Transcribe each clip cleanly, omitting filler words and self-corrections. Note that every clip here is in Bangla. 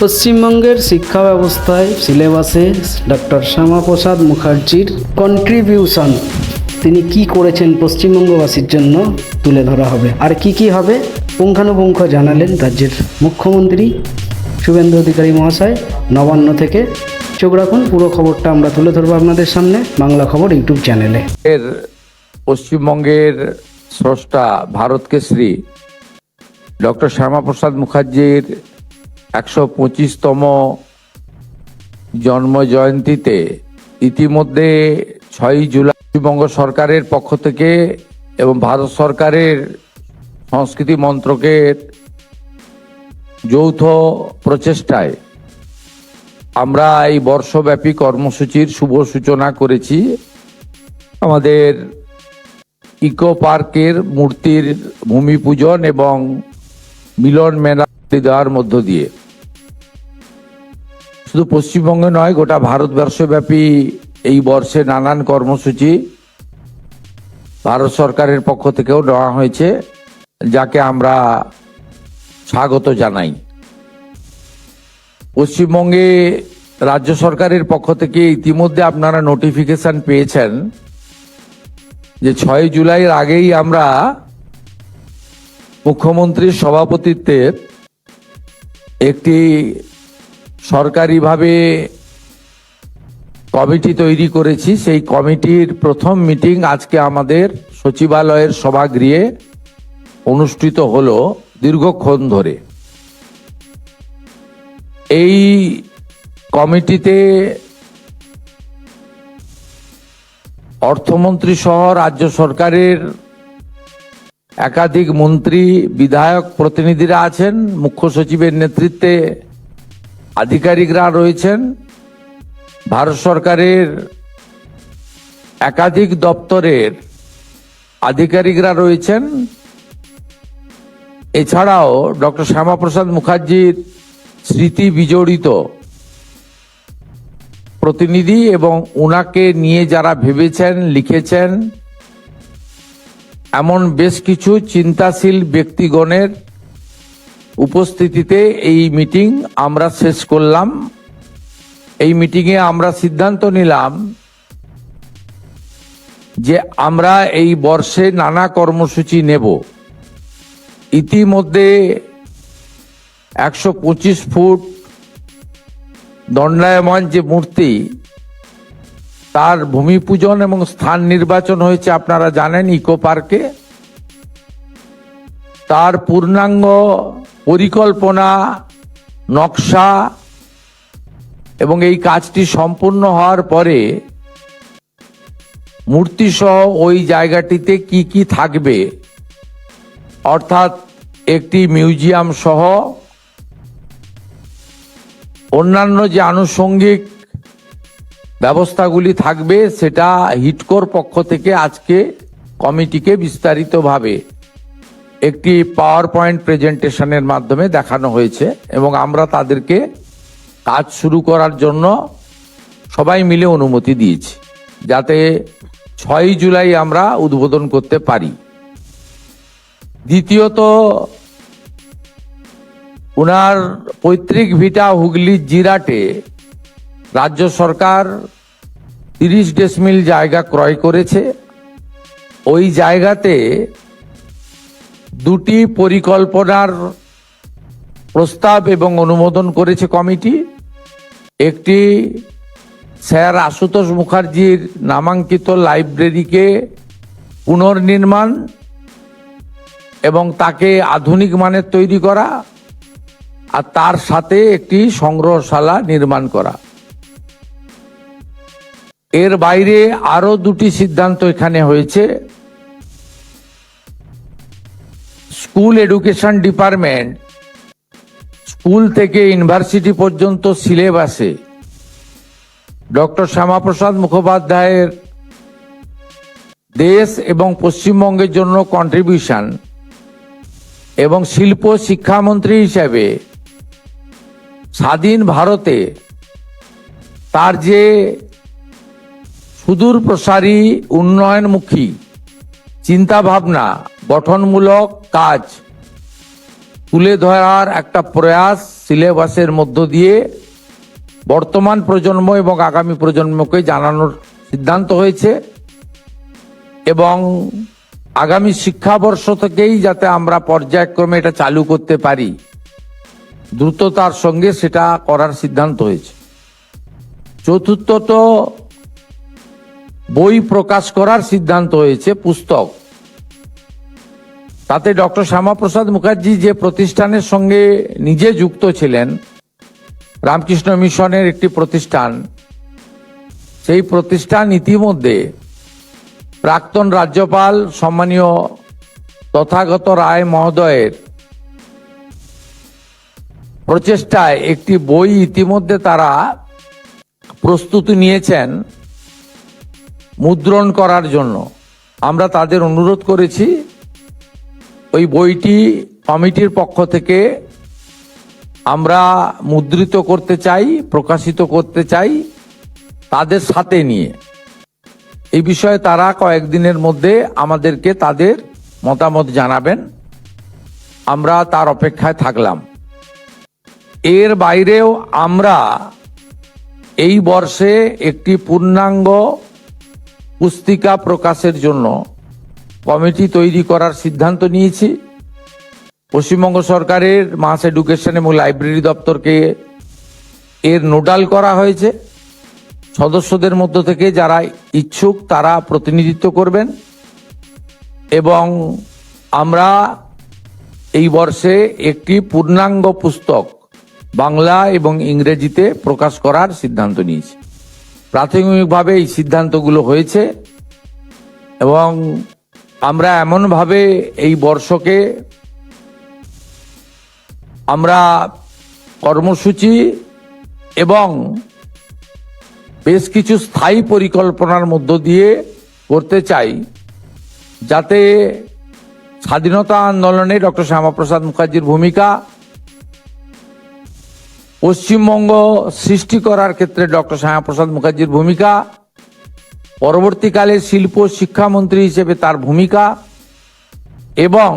পশ্চিমবঙ্গের শিক্ষা ব্যবস্থায় সিলেবাসে ডক্টর শ্যামাপ্রসাদ মুখার্জির কন্ট্রিবিউশন, তিনি কি করেছেন পশ্চিমবঙ্গবাসীর জন্য তুলে ধরা হবে। আর কি হবে পুঙ্খানুপুঙ্খ জানালেন রাজ্যের মুখ্যমন্ত্রী শুভেন্দু অধিকারী মহাশয় নবান্ন থেকে। চোখ রাখুন, পুরো খবরটা আমরা তুলে ধরবো আপনাদের সামনে বাংলা খবর ইউটিউব চ্যানেলে। পশ্চিমবঙ্গের স্রষ্টা ভারত কেশরী ডক্টর শ্যামাপ্রসাদ মুখার্জির 125তম জন্ম জয়ন্তীতে ইতিমধ্যে 6 জুলাই পশ্চিমবঙ্গ সরকারের পক্ষ থেকে এবং ভারত সরকারের সংস্কৃতি মন্ত্রকের যৌথ প্রচেষ্টায় আমরা এই বর্ষব্যাপী কর্মসূচির শুভ সূচনা করেছি। আমাদের ইকো পার্কের মূর্তির ভূমি পূজন এবং মিলন মেলা দেওয়ার মধ্য দিয়ে শুধু পশ্চিমবঙ্গে নয়, গোটা ভারতবর্ষব্যাপী এই বর্ষে নানান কর্মসূচি ভারত সরকারের পক্ষ থেকেও নেওয়া হয়েছে, যাকে আমরা স্বাগত জানাই। পশ্চিমবঙ্গে রাজ্য সরকারের পক্ষ থেকে ইতিমধ্যে আপনারা নোটিফিকেশন পেয়েছেন যে 6 জুলাইয়ের আগেই আমরা মুখ্যমন্ত্রীর সভাপতিত্বে একটি সরকারিভাবে কমিটি তৈরি করেছি। সেই কমিটির প্রথম মিটিং আজকে আমাদের সচিবালয়ের সভাগৃহে অনুষ্ঠিত হলো দীর্ঘক্ষণ ধরে। এই কমিটিতে অর্থমন্ত্রী সহ রাজ্য সরকারের একাধিক মন্ত্রী, বিধায়ক, প্রতিনিধিরা আছেন। মুখ্য সচিবের নেতৃত্বে আধিকারিকরা রয়েছেন। ভারত সরকারের একাধিক দপ্তরের আধিকারিকরা রয়েছেন। এছাড়াও ডক্টর শ্যামাপ্রসাদ মুখার্জির স্মৃতি বিজড়িত প্রতিনিধি এবং ওনাকে নিয়ে যারা ভেবেছেন, লিখেছেন, এমন বেশ কিছু চিন্তাশীল ব্যক্তিগণের উপস্থিতিতে এই মিটিং আমরা শেষ করলাম। এই মিটিংয়ে আমরা সিদ্ধান্ত নিলাম যে আমরা এই বর্ষে নানা কর্মসূচি নেব। ইতিমধ্যে 125 ফুট দণ্ডায়মান যে মূর্তি, তার ভূমি পূজন এবং স্থান নির্বাচন হয়েছে আপনারা জানেন ইকো পার্কে। তার পূর্ণাঙ্গ পরিকল্পনা, নকশা এবং এই কাজটি সম্পূর্ণ হওয়ার পরে মূর্তি সহ ওই জায়গাটিতে কি কি থাকবে, অর্থাৎ একটি মিউজিয়াম সহ অন্যান্য যে আনুষঙ্গিক ব্যবস্থাগুলি থাকবে, সেটা হিডকোর পক্ষ থেকে আজকে কমিটিকে বিস্তারিতভাবে একটি পাওয়ার পয়েন্ট প্রেজেন্টেশনের মাধ্যমে দেখানো হয়েছে এবং আমরা তাদেরকে কাজ শুরু করার জন্য সবাই মিলে অনুমতি দিয়েছি, যাতে 6 জুলাই আমরা উদ্বোধন করতে পারি। দ্বিতীয়ত, ওনার পৈতৃক ভিটা হুগলির জিরাটে রাজ্য সরকার 30 ডেসিমিল জায়গা ক্রয় করেছে। ওই জায়গাতে দুটি পরিকল্পনার প্রস্তাব এবং অনুমোদন করেছে কমিটি। একটি স্যার আশুতোষ মুখার্জির নামাঙ্কিত লাইব্রেরিকে পুনর্নির্মাণ এবং তাকে আধুনিক মানের তৈরি করা, আর তার সাথে একটি সংগ্রহশালা নির্মাণ করা। এর বাইরে আরো দুটি সিদ্ধান্ত এখানে হয়েছে। স্কুল এডুকেশন ডিপার্টমেন্ট স্কুল থেকে ইউনিভার্সিটি পর্যন্ত সিলেবাসে ডক্টর শ্যামাপ্রসাদ মুখোপাধ্যায়ের দেশ এবং পশ্চিমবঙ্গের জন্য কন্ট্রিবিউশন এবং শিল্প শিক্ষামন্ত্রী হিসেবে স্বাধীন ভারতে তার যে সুদূর প্রসারী উন্নয়নমুখী চিন্তাভাবনা, গঠনমূলক কাজ তুলে ধরার একটা প্রয়াস সিলেবাসের মধ্য দিয়ে বর্তমান প্রজন্ম এবং আগামী প্রজন্মকে জানানোর সিদ্ধান্ত হয়েছে এবং আগামী শিক্ষাবর্ষ থেকেই যাতে আমরা পর্যায়ক্রমে এটা চালু করতে পারি, দ্রুততার সঙ্গে সেটা করার সিদ্ধান্ত হয়েছে। চতুর্থত, বই প্রকাশ করার সিদ্ধান্ত হয়েছে, পুস্তক। তাতে ডক্টর শ্যামাপ্রসাদ মুখার্জি যে প্রতিষ্ঠানের সঙ্গে নিজে যুক্ত ছিলেন, রামকৃষ্ণ মিশনের একটি প্রতিষ্ঠান, সেই প্রতিষ্ঠান ইতিমধ্যে প্রাক্তন রাজ্যপাল সম্মানীয় তথাগত রায় মহোদয়ের প্রচেষ্টায় একটি বই ইতিমধ্যে তারা প্রস্তুতি নিয়েছেন মুদ্রণ করার জন্য। আমরা তাদের অনুরোধ করেছি ওই বইটি কমিটির পক্ষ থেকে আমরা মুদ্রিত করতে চাই, প্রকাশিত করতে চাই তাদের সাথে নিয়ে। এই বিষয়ে তারা কয়েকদিনের মধ্যে আমাদেরকে তাদের মতামত জানাবেন, আমরা তার অপেক্ষায় থাকলাম। এর বাইরেও আমরা এই বর্ষে একটি পূর্ণাঙ্গ পুস্তিকা প্রকাশের জন্য কমিটি তৈরি করার সিদ্ধান্ত নিয়েছি। পশ্চিমবঙ্গ সরকারের মাস এডুকেশন এবং লাইব্রেরি দপ্তরকে এর নোডাল করা হয়েছে। সদস্যদের মধ্য থেকে যারা ইচ্ছুক তারা প্রতিনিধিত্ব করবেন এবং আমরা এই বর্ষে একটি পূর্ণাঙ্গ পুস্তক বাংলা এবং ইংরেজিতে প্রকাশ করার সিদ্ধান্ত নিয়েছি। প্রাথমিকভাবে এই সিদ্ধান্তগুলো হয়েছে এবং আমরা এমনভাবে এই বর্ষকে আমরা কর্মসূচি এবং বেশ কিছু স্থায়ী পরিকল্পনার মধ্য দিয়ে করতে চাই, যাতে স্বাধীনতা আন্দোলনে ডক্টর শ্যামাপ্রসাদ মুখার্জির ভূমিকা, পশ্চিমবঙ্গ সৃষ্টি করার ক্ষেত্রে ডক্টর শ্যামাপ্রসাদ মুখার্জির ভূমিকা, পরবর্তীকালে শিল্প শিক্ষামন্ত্রী হিসেবে তার ভূমিকা এবং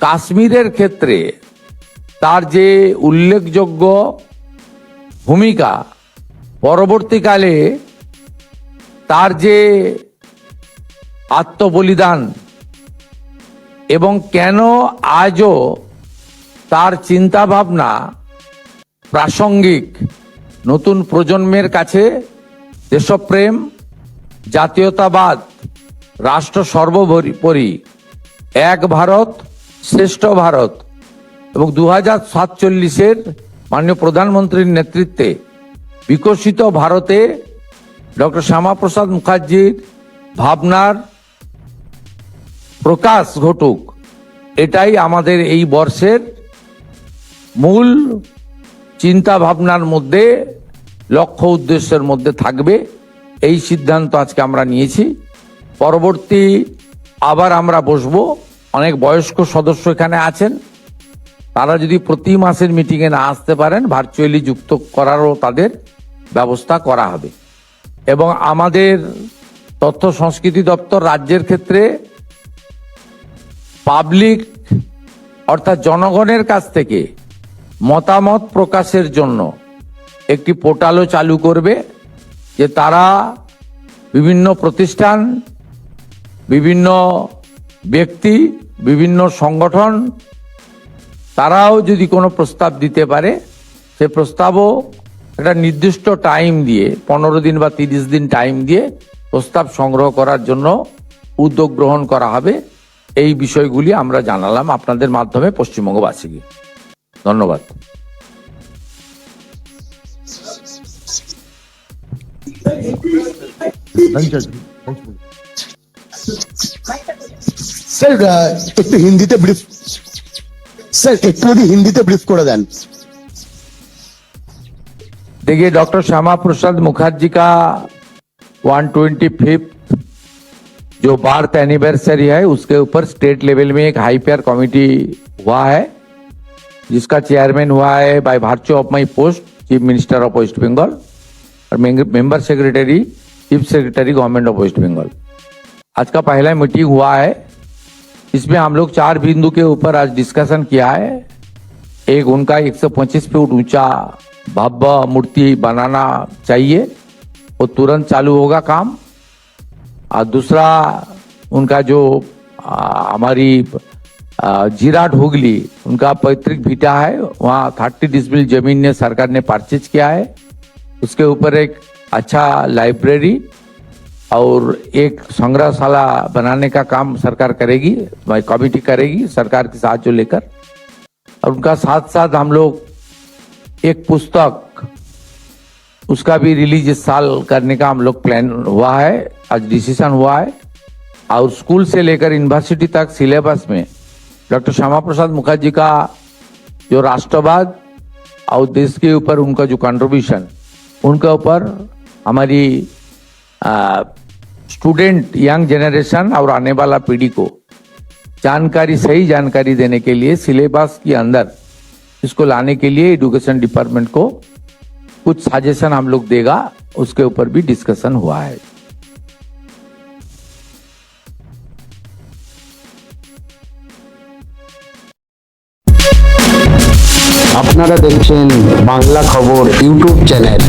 কাশ্মীরের ক্ষেত্রে তার যে উল্লেখযোগ্য ভূমিকা, পরবর্তীকালে তার যে আত্মবলিদান এবং কেন আজও তার চিন্তা ভাবনা প্রাসঙ্গিক, নতুন প্রজন্মের কাছে দেশপ্রেম, জাতীয়তাবাদ, রাষ্ট্র সর্বোপরি, এক ভারত শ্রেষ্ঠ ভারত এবং 2047 মাননীয় প্রধানমন্ত্রীর নেতৃত্বে বিকশিত ভারতে ডক্টর শ্যামাপ্রসাদ মুখার্জির ভাবনার প্রকাশ ঘটুক, এটাই আমাদের এই বর্ষের মূল চিন্তা ভাবনার মধ্যে, লক্ষ্য উদ্দেশ্যের মধ্যে থাকবে। এই সিদ্ধান্ত আজকে আমরা নিয়েছি। পরবর্তী আবার আমরা বসবো। অনেক বয়স্ক সদস্য এখানে আছেন, তারা যদি প্রতি মাসের মিটিংয়ে না আসতে পারেন, ভার্চুয়ালি যুক্ত করারও তাদের ব্যবস্থা করা হবে। এবং আমাদের তথ্য সংস্কৃতি দপ্তর রাজ্যের ক্ষেত্রে পাবলিক অর্থাৎ জনগণের কাছ থেকে মতামত প্রকাশের জন্য একটি পোর্টালও চালু করবে, যে তারা বিভিন্ন প্রতিষ্ঠান, বিভিন্ন ব্যক্তি, বিভিন্ন সংগঠন, তারাও যদি কোনো প্রস্তাব দিতে পারে, সে প্রস্তাবও একটা নির্দিষ্ট টাইম দিয়ে, 15 দিন বা 30 দিন টাইম দিয়ে প্রস্তাব সংগ্রহ করার জন্য উদ্যোগ গ্রহণ করা হবে। এই বিষয়গুলি আমরা জানালাম আপনাদের মাধ্যমে পশ্চিমবঙ্গবাসীকে। ধন্যবাদ। স্যার একটু হিন্দিতে ব্রিফ, স্যার একটু যদি হিন্দিতে ব্রিফ করে দেন। देखिए, डॉक्टर श्यामा प्रसाद मुखर्जी का 125th जो बर्थ एनिवर्सरी है, उसके ऊपर स्टेट लेवल में एक हाईपेयर कमेटी हुआ है, जिसका चेयरमैन हुआ है by virtue of my post chief minister of West Bengal और member secretary chief secretary government of West Bengal. आज का पहला मीटिंग हुआ है इसमें हम लोग 4 बिंदु के ऊपर आज डिस्कशन किया है। एक, उनका 125 फीट ऊंचा भव्य मूर्ति बनाना चाहिए, वो तुरंत चालू होगा काम। और दूसरा, उनका जो हमारी जिराट हुगली उनका पैतृक भिटा है, वहाँ 30 डिसमिल जमीन ने सरकार ने परचेज किया है। उसके ऊपर एक अच्छा लाइब्रेरी और एक संग्रहशाला बनाने का काम सरकार करेगी, कमेटी करेगी सरकार के साथ जो लेकर। और उनका साथ साथ हम लोग एक पुस्तक उसका भी रिलीज इस साल करने का हम लोग प्लान हुआ है, आज डिसीजन हुआ है। और स्कूल से लेकर यूनिवर्सिटी तक सिलेबस में डॉक्टर श्यामा प्रसाद मुखर्जी का जो राष्ट्रवाद और देश के ऊपर उनका जो कंट्रीब्यूशन, उनके ऊपर हमारी स्टूडेंट, यंग जनरेशन और आने वाला पीढ़ी को जानकारी, सही जानकारी देने के लिए सिलेबस के अंदर इसको लाने के लिए एजुकेशन डिपार्टमेंट को कुछ सजेशन हम लोग देगा, उसके ऊपर भी डिस्कशन हुआ है। আপনারা দেখছেন বাংলা খবর ইউটিউব চ্যানেল।